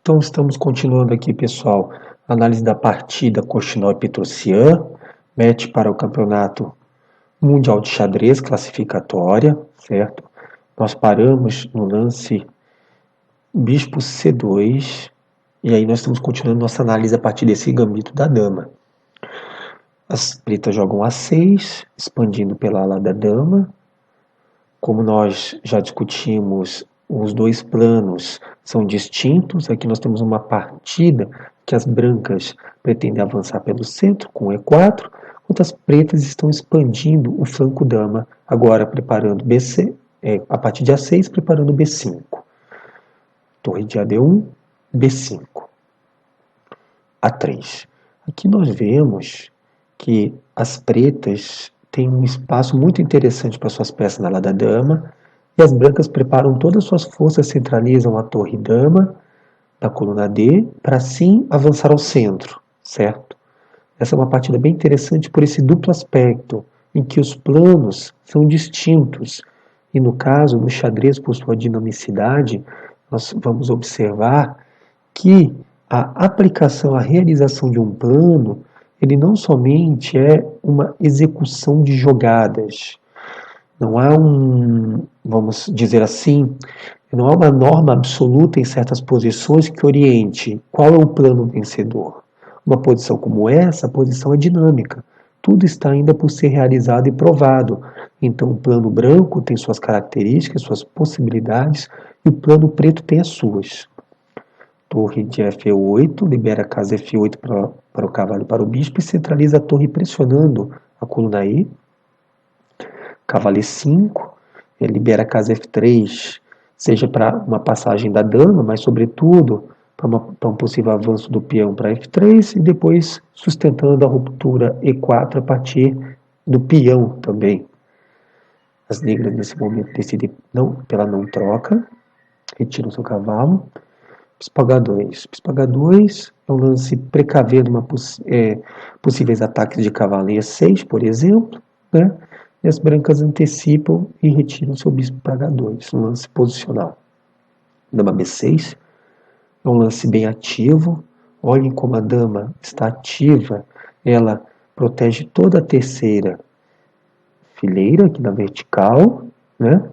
Então, estamos continuando aqui, pessoal, a análise da partida Cochinó e Petrosian, match para o Campeonato Mundial de Xadrez, classificatória, certo? Nós paramos no lance Bispo C2, e aí nós estamos continuando nossa análise a partir desse gambito da dama. As pretas jogam A6, expandindo pela ala da dama. Como nós já discutimos, os dois planos são distintos. Aqui nós temos uma partida que as brancas pretendem avançar pelo centro com E4, enquanto as pretas estão expandindo o flanco dama, agora preparando BC, a partir de A6, preparando B5. Torre de AD1, B5. A3. Aqui nós vemos que as pretas têm um espaço muito interessante para suas peças na ala da dama, e as brancas preparam todas as suas forças, centralizam a torre dama da coluna D, para assim avançar ao centro, certo? Essa é uma partida bem interessante por esse duplo aspecto, em que os planos são distintos, e no caso, no xadrez por sua dinamicidade, nós vamos observar que a aplicação, a realização de um plano, ele não somente é uma execução de jogadas, não há vamos dizer assim, não há uma norma absoluta em certas posições que oriente qual é o plano vencedor. Uma posição como essa, a posição é dinâmica, tudo está ainda por ser realizado e provado. Então o plano branco tem suas características, suas possibilidades, e o plano preto tem as suas. Torre de F8, libera a casa F8 para o cavalo e para o bispo e centraliza a torre pressionando a coluna E. Cavalo E5, libera a casa F3, seja para uma passagem da dama, mas sobretudo para um possível avanço do peão para F3 e depois sustentando a ruptura E4 a partir do peão também. As negras nesse momento decidem pela não troca, retiram seu cavalo. Bispo H2. Bispo H2 é um lance precavendo possíveis ataques de cavalo em E6, por exemplo, né? E as brancas antecipam e retiram seu bispo para H2, um lance posicional. Dama B6 é um lance bem ativo. Olhem como a dama está ativa, ela protege toda a terceira fileira aqui na vertical, né?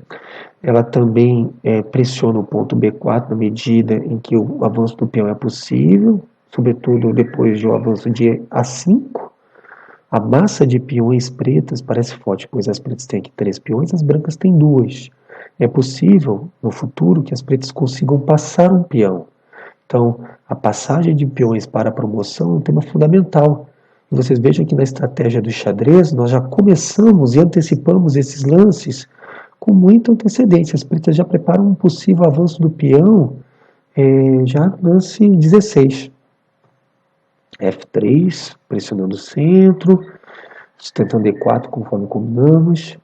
Ela também pressiona o ponto B4 na medida em que o avanço do peão é possível, sobretudo depois de um avanço de A5. A massa de peões pretas parece forte, pois as pretas têm aqui 3 peões, as brancas têm 2. É possível, no futuro, que as pretas consigam passar um peão. Então, a passagem de peões para a promoção é um tema fundamental. E vocês vejam que na estratégia do xadrez, nós já começamos e antecipamos esses lances com muita antecedência. As pretas já preparam um possível avanço do peão já no lance 16. F3, pressionando o centro, sustentando E4 conforme combinamos.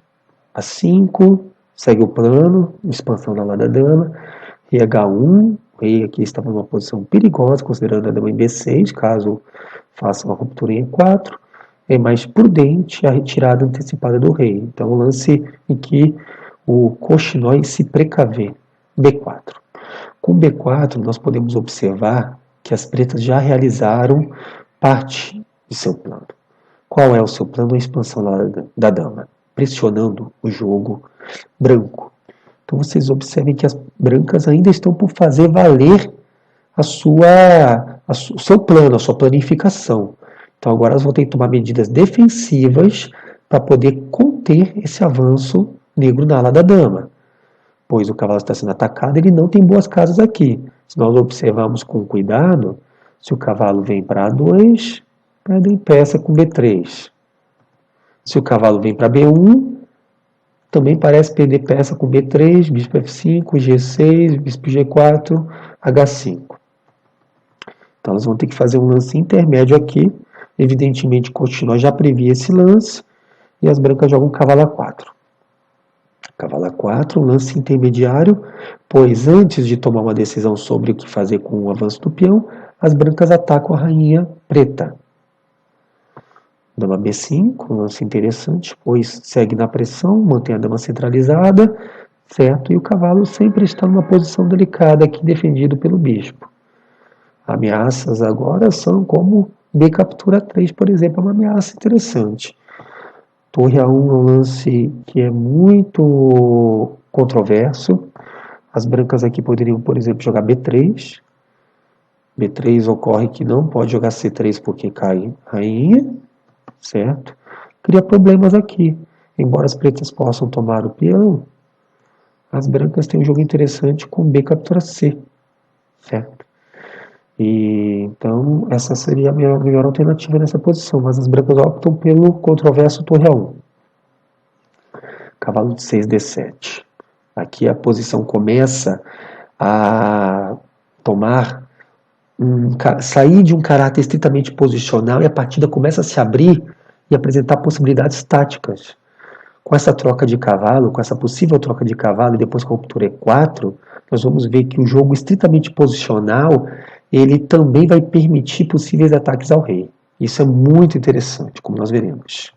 A5, segue o plano, expansão da ala da dama. Rei H1, o rei aqui estava numa posição perigosa, considerando a dama em B6, caso faça uma ruptura em E4. É mais prudente a retirada antecipada do rei. Então, um lance em que o Cochinó se precaver. B4. Com B4, nós podemos observar que as pretas já realizaram parte de seu plano. Qual é o seu plano? A expansão da dama, pressionando o jogo branco. Então vocês observem que as brancas ainda estão por fazer valer o seu plano, a sua planificação. Então agora elas vão ter que tomar medidas defensivas para poder conter esse avanço negro na ala da dama. Pois o cavalo está sendo atacado, ele não tem boas casas aqui. Se nós observarmos com cuidado, se o cavalo vem para A2, perdem peça com B3. Se o cavalo vem para B1, também parece perder peça com B3, bispo F5, G6, bispo G4, H5. Então elas vão ter que fazer um lance intermédio aqui. Evidentemente, Cochinó já previa esse lance, e as brancas jogam cavalo A4. Cavalo A4, um lance intermediário, pois antes de tomar uma decisão sobre o que fazer com o avanço do peão, as brancas atacam a rainha preta. Dama B5, um lance interessante, pois segue na pressão, mantém a dama centralizada, certo? E o cavalo sempre está numa posição delicada aqui, defendido pelo bispo. Ameaças agora são como B captura 3, por exemplo, é uma ameaça interessante. Torre A1 é um lance que é muito controverso. As brancas aqui poderiam, por exemplo, jogar B3. B3 ocorre que não pode jogar C3 porque cai rainha, certo? Cria problemas aqui. Embora as pretas possam tomar o peão, as brancas têm um jogo interessante com B captura C, certo? E então essa seria a melhor alternativa nessa posição, mas as brancas optam pelo controverso torre A1. Cavalo de 6 D7. Aqui a posição começa a tomar sair de um caráter estritamente posicional e a partida começa a se abrir e apresentar possibilidades táticas. Com essa troca de cavalo, com essa possível troca de cavalo e depois com a ruptura E4, nós vamos ver que o jogo estritamente posicional ele também vai permitir possíveis ataques ao rei. Isso é muito interessante, como nós veremos.